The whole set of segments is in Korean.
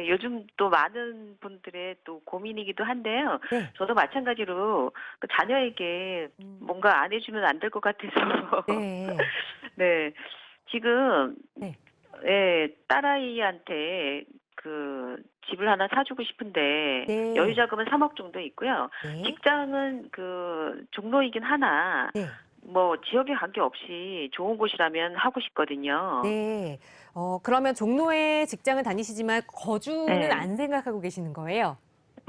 요즘 또 많은 분들의 또 고민이기도 한데요. 네. 저도 마찬가지로 그 자녀에게 음. 뭔가 안 해주면 안 될 것 같아서. 네. 네. 지금, 네. 예, 딸아이한테 그 집을 하나 사주고 싶은데 여유 네. 자금은 3억 정도 있고요. 네. 직장은 그 종로이긴 하나 네. 뭐 지역에 관계없이 좋은 곳이라면 하고 싶거든요. 네. 그러면 종로에 직장을 다니시지만 거주는 네. 안 생각하고 계시는 거예요?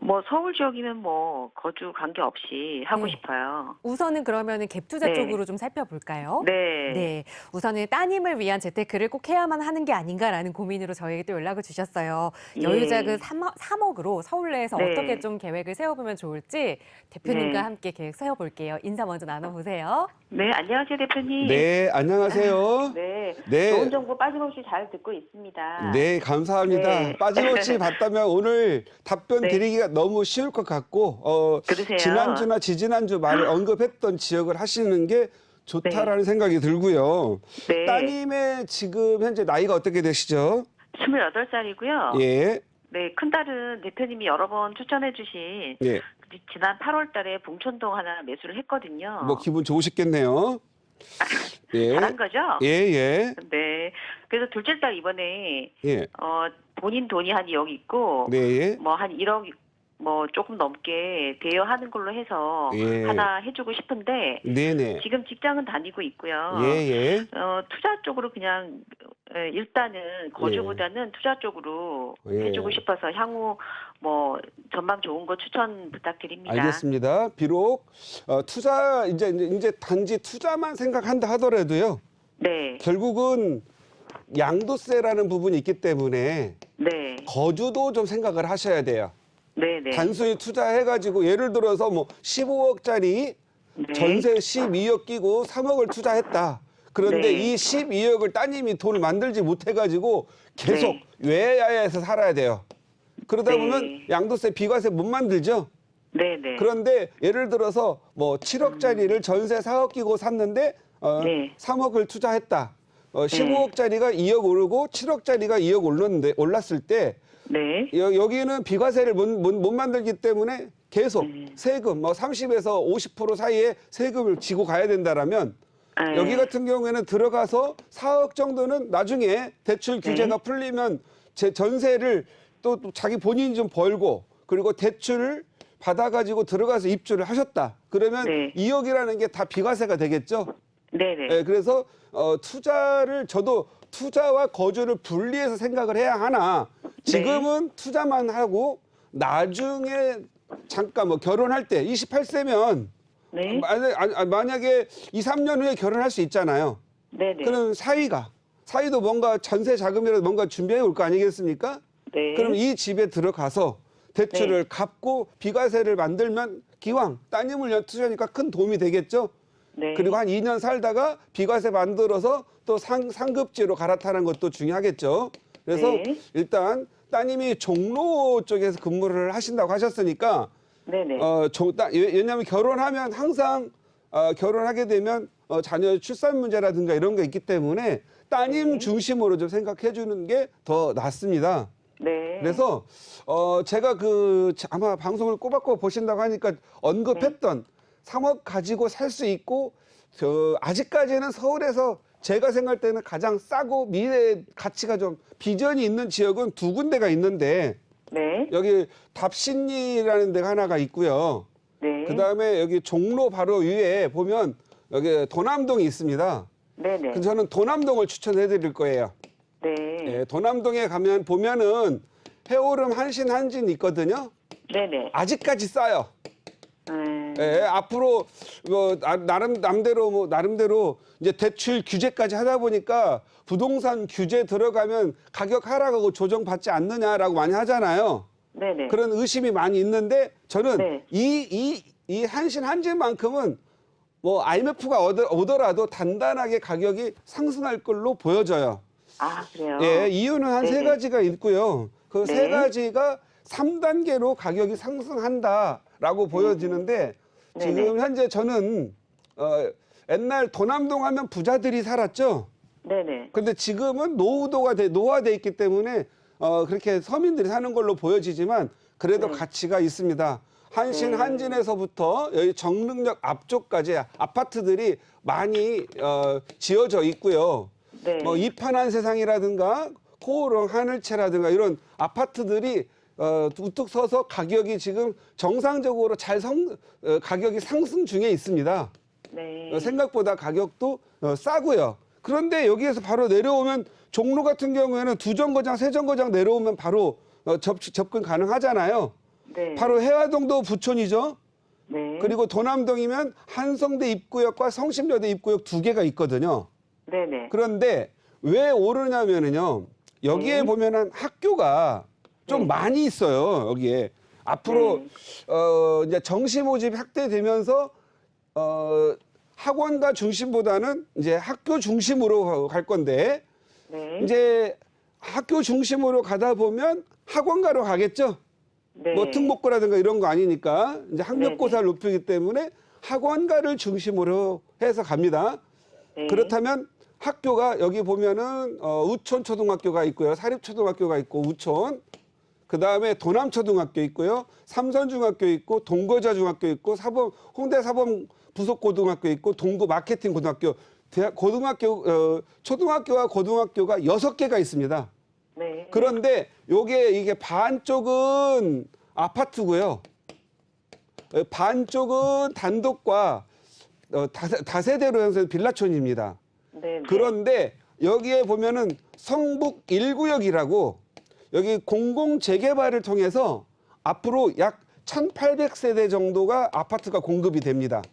뭐 서울 지역이면 뭐 거주 관계없이 하고 네. 싶어요. 우선은 그러면은 갭 투자 네. 쪽으로 좀 살펴볼까요? 네. 네. 우선은 따님을 위한 재테크를 꼭 해야만 하는 게 아닌가라는 고민으로 저에게 또 연락을 주셨어요. 여유자금 예. 3억으로 서울 내에서 어떻게 네. 좀 계획을 세워보면 좋을지 대표님과 네. 함께 계획 세워볼게요. 인사 먼저 나눠보세요. 네, 안녕하세요, 대표님. 네, 안녕하세요. 네. 좋은 네, 정보 빠짐없이 잘 듣고 있습니다. 네, 감사합니다. 네. 빠짐없이 봤다면 오늘 답변 네. 드리기가 너무 쉬울 것 같고, 그러세요. 지난주나 지지난주 말을 언급했던 지역을 하시는 게 좋다라는 생각이 들고요. 네. 따님의 지금 현재 나이가 어떻게 되시죠? 28살이고요. 예, 네, 큰딸은 대표님이 여러 번 추천해 주신 예, 지난 8월 달에 봉천동 하나 매수를 했거든요. 뭐 기분 좋으시겠네요. 예, 잘한 거죠? 예, 예, 네. 그래서 둘째 딸 이번에 예, 본인 돈이 한 2억 있고 네, 예, 뭐 한 1억 뭐 조금 넘게 대여하는 걸로 해서 예. 하나 해주고 싶은데 네, 네, 지금 직장은 다니고 있고요. 예, 예, 투자 쪽으로 그냥 일단은 거주보다는 투자 쪽으로 예. 해주고 싶어서 향후 뭐 전망 좋은 거 추천 부탁드립니다. 알겠습니다. 비록 투자 이제 단지 투자만 생각한다 하더라도요. 네, 결국은 양도세라는 부분이 있기 때문에 네, 거주도 좀 생각을 하셔야 돼요. 네, 네. 단순히 투자해가지고 예를 들어서 뭐 15억짜리 네. 전세 12억 끼고 3억을 투자했다. 그런데 네. 이 12억을 따님이 돈을 만들지 못해가지고 계속 네. 외야에서 살아야 돼요. 그러다 네. 보면 양도세 비과세 못 만들죠. 네, 네. 그런데 예를 들어서 뭐 7억짜리를 전세 4억 끼고 샀는데 네. 3억을 투자했다. 15억짜리가 2억 오르고 7억짜리가 2억 올랐을 때 네. 여기는 비과세를 못 만들기 때문에 계속 세금 뭐 30에서 50% 사이에 세금을 지고 가야 된다라면 네. 여기 같은 경우에는 들어가서 4억 정도는 나중에 대출 규제가 풀리면 제 전세를 또 자기 본인이 좀 벌고 그리고 대출을 받아가지고 들어가서 입주를 하셨다. 그러면 네. 2억이라는 게 다 비과세가 되겠죠. 네, 네. 예, 그래서 투자를 저도 투자와 거주를 분리해서 생각을 해야 하나 지금은 투자만 하고 나중에 잠깐 뭐 결혼할 때 28세면 네. 만약에 2, 3년 후에 결혼할 수 있잖아요. 네, 네. 그럼 사위도 뭔가 전세 자금이라도 뭔가 준비해 올 거 아니겠습니까? 네. 그럼 이 집에 들어가서 대출을 갚고 비과세를 만들면 기왕 따님을 위한 투자니까 큰 도움이 되겠죠. 네. 그리고 한 2년 살다가 비과세 만들어서 또 상급지로 갈아타는 것도 중요하겠죠. 그래서 네. 일단 따님이 종로 쪽에서 근무를 하신다고 하셨으니까 네, 네. 왜냐하면 결혼하면 항상 결혼하게 되면 자녀 출산 문제라든가 이런 게 있기 때문에 따님 중심으로 좀 생각해 주는 게 더 낫습니다. 네. 그래서 제가 아마 방송을 꼬박꼬박 보신다고 하니까 언급했던 3억 가지고 살 수 있고 아직까지는 서울에서 제가 생각할 때는 가장 싸고 미래 가치가 좀 비전이 있는 지역은 두 군데가 있는데 네. 여기 답신리라는 데가 하나가 있고요. 네. 그다음에 여기 종로 바로 위에 보면 여기 도남동이 있습니다. 네, 네. 그래서 저는 도남동을 추천해 드릴 거예요. 네. 예, 도남동에 가면 보면은 해오름 한신 있거든요. 네, 네. 아직까지 싸요. 예, 앞으로 뭐 나름대로 이제 대출 규제까지 하다 보니까 부동산 규제 들어가면 가격 하락하고 조정받지 않느냐라고 많이 하잖아요. 네, 네. 그런 의심이 많이 있는데 저는 네. 이 한진만큼은 뭐 IMF가 오더라도 단단하게 가격이 상승할 걸로 보여져요. 아, 그래요? 예, 이유는 한 세 네네. 가지가 있고요. 그 세 네. 가지가 3단계로 가격이 상승한다라고 보여지는데 네네. 지금 현재 저는 옛날 도남동 하면 부자들이 살았죠. 네네. 근데 지금은 노화돼 있기 때문에 그렇게 서민들이 사는 걸로 보여지지만 그래도 네. 가치가 있습니다. 한신, 네. 한진에서부터 여기 정릉역 앞쪽까지 아파트들이 많이 지어져 있고요. 네. 뭐 이판한 세상이라든가 코오롱 하늘채라든가 이런 아파트들이 우뚝 서서 가격이 지금 정상적으로 가격이 상승 중에 있습니다. 네. 생각보다 가격도 싸고요. 그런데 여기에서 바로 내려오면 종로 같은 경우에는 두 정거장, 세 정거장 내려오면 바로 접근 가능하잖아요. 네. 바로 해화동도 부촌이죠. 네. 그리고 도남동이면 한성대 입구역과 성심여대 입구역 두 개가 있거든요. 네네. 그런데 왜 오르냐면은요. 여기에 네. 보면은 학교가 좀 네. 많이 있어요. 여기에 앞으로 네. 이제 정시 모집이 확대되면서 학원가 중심보다는 이제 학교 중심으로 갈 건데 네. 이제 학교 중심으로 가다 보면 학원가로 가겠죠. 네. 뭐 특목고라든가 이런 거 아니니까 이제 학력고사를 높이기 때문에 학원가를 중심으로 해서 갑니다. 네. 그렇다면 학교가 여기 보면은 우촌 초등학교가 있고요. 사립초등학교가 있고 우촌. 그다음에 도남초등학교 있고요. 삼선중학교 있고 동거자 중학교 있고 홍대 사범 부속고등학교 있고 동구 마케팅 고등학교. 초등학교와 고등학교가 6개가 있습니다. 네. 그런데 이게 반쪽은 아파트고요. 반쪽은 단독과 다세대로 해서 빌라촌입니다. 네. 그런데 여기에 보면은 성북 1구역이라고 여기 공공 재개발을 통해서 앞으로 약 1,800세대 정도가 아파트가 공급이 됩니다.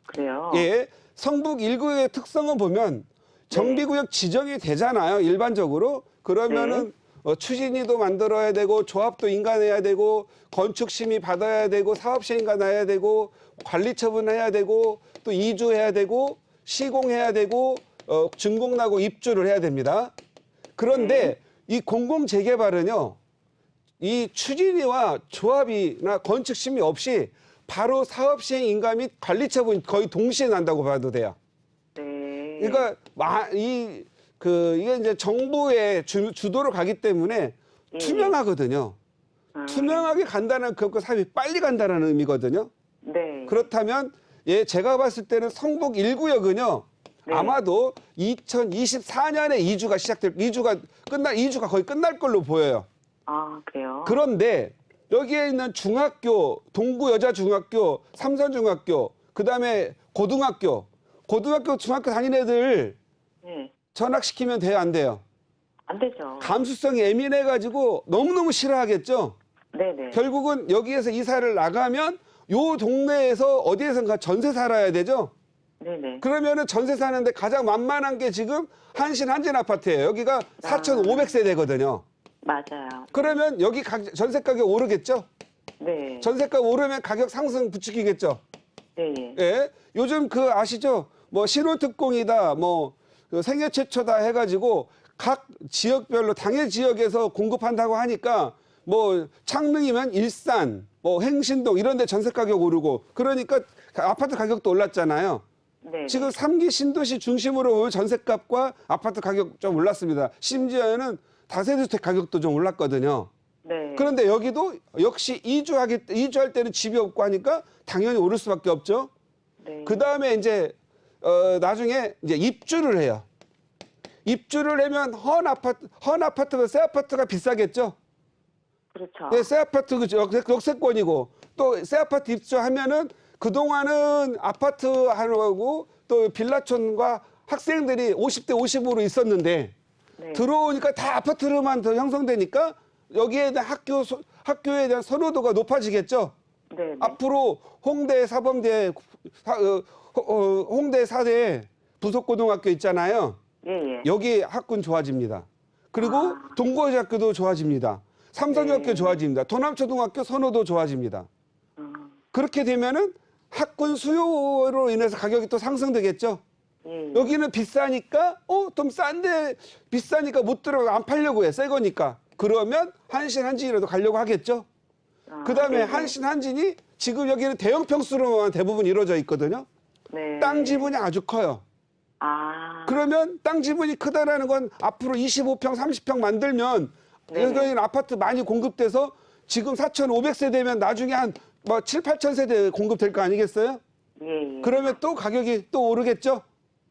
그래요. 예. 성북 1구역의 특성을 보면 정비구역 지정이 되잖아요. 일반적으로. 그러면은 추진위도 만들어야 되고 조합도 인가내야 되고 건축심의 받아야 되고 사업시행 인가내야 되고 관리처분해야 되고 또 이주해야 되고 시공해야 되고 준공나고 입주를 해야 됩니다. 그런데 이 공공재개발은요. 이 추진위와 조합이나 건축심의 없이 바로 사업시행 인가 및 관리처분 거의 동시에 난다고 봐도 돼요. 네. 그러니까 이게 이제 정부의 주도로 가기 때문에 투명하거든요. 투명하게 간다는 그 사업이 빨리 간다는 의미거든요. 네. 그렇다면 제가 봤을 때는 성북 1구역은요. 네. 아마도 2024년에 이주가 거의 끝날 걸로 보여요. 아, 그래요. 그런데 여기에 있는 중학교, 동구 여자중학교, 삼선중학교, 그다음에 고등학교, 중학교 다니는 애들 네. 전학시키면 돼요, 안 돼요? 안 되죠. 감수성이 예민해가지고 너무너무 싫어하겠죠? 네네. 결국은 여기에서 이사를 나가면 요 동네에서 어디에선가 전세 살아야 되죠? 네네. 그러면은 전세 사는데 가장 만만한 게 지금 한신 아파트예요. 여기가 4,500세대거든요. 맞아요. 그러면 여기 전세 가격 오르겠죠? 네. 전세가 오르면 가격 상승 부추기겠죠? 네. 예. 요즘 아시죠? 뭐 신혼특공이다, 그 생애 최초다 해가지고 각 지역별로 당해 지역에서 공급한다고 하니까 뭐 창릉이면 일산, 뭐 행신동 이런 데 전세 가격 오르고 그러니까 아파트 가격도 올랐잖아요. 네. 지금 3기 신도시 중심으로 보면 전세값과 아파트 가격 좀 올랐습니다. 심지어는 다세대 주택 가격도 좀 올랐거든요. 네. 그런데 여기도 역시 이주할 때는 집이 없고 하니까 당연히 오를 수밖에 없죠. 네. 그 다음에 이제 나중에 이제 입주를 해요. 입주를 하면 헌 아파트보다 새 아파트가 비싸겠죠. 그렇죠. 네, 새 아파트 역세권이고 또 새 아파트 입주하면은 그 동안은 아파트 하고 또 빌라촌과 학생들이 50대 50으로 있었는데 네. 들어오니까 다 아파트로만 더 형성되니까 여기에 대한 학교에 대한 선호도가 높아지겠죠. 네. 앞으로 홍대 사범대 홍대 4대 부속고등학교 있잖아요. 예. 여기 학군 좋아집니다. 그리고 동거여자학교도 좋아집니다. 삼선중학교 좋아집니다. 도남초등학교 선호도 좋아집니다. 그렇게 되면은 학군 수요로 인해서 가격이 또 상승되겠죠. 예. 여기는 비싸니까 좀 싼데 비싸니까 못 들어가 안 팔려고 해. 새 거니까. 그러면 한진이라도 가려고 하겠죠. 그다음에 네네. 한진이 지금 여기는 대형 평수로만 대부분 이루어져 있거든요. 네. 땅 지분이 아주 커요. 아. 그러면 땅 지분이 크다라는 건 앞으로 25평, 30평 만들면 네네. 그러니까 아파트 많이 공급돼서 지금 4,500세 되면 나중에 한 뭐 7, 8천 세대 공급될 거 아니겠어요? 예, 예. 그러면 또 가격이 또 오르겠죠?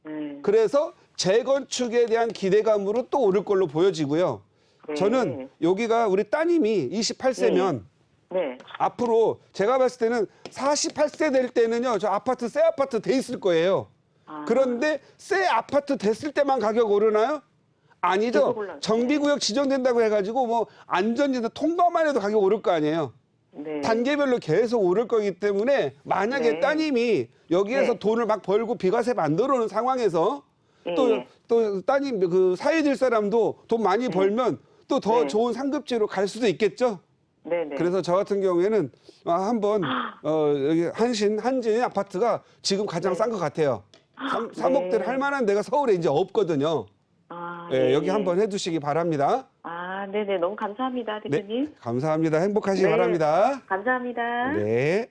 네. 그래서 재건축에 대한 기대감으로 또 오를 걸로 보여지고요. 네. 저는 여기가 우리 따님이 28세면 네. 앞으로 제가 봤을 때는 48세 될 때는요, 저 아파트 새 아파트 돼 있을 거예요. 아. 그런데 새 아파트 됐을 때만 가격 오르나요? 아니죠. 계속 올라가요. 정비구역 지정된다고 해가지고 뭐 안전지대 통과만 해도 가격 오를 거 아니에요. 네. 단계별로 계속 오를 거기 때문에 만약에 네. 따님이 여기에서 네. 돈을 막 벌고 비과세 만들어 놓은 상황에서 예, 또, 예. 또 따님 그 사회 될 사람도 돈 많이 벌면 또 더 네. 좋은 상급지로 갈 수도 있겠죠. 네네. 그래서 저 같은 경우에는 한번 여기 한진 아파트가 지금 가장 네. 싼 것 같아요. 3억대를 할 만한 데가 서울에 이제 없거든요. 아, 예, 예, 여기 예. 한번 해두시기 바랍니다. 아, 네네. 너무 감사합니다, 네, 대표님. 감사합니다. 행복하시기 네. 바랍니다. 감사합니다. 네.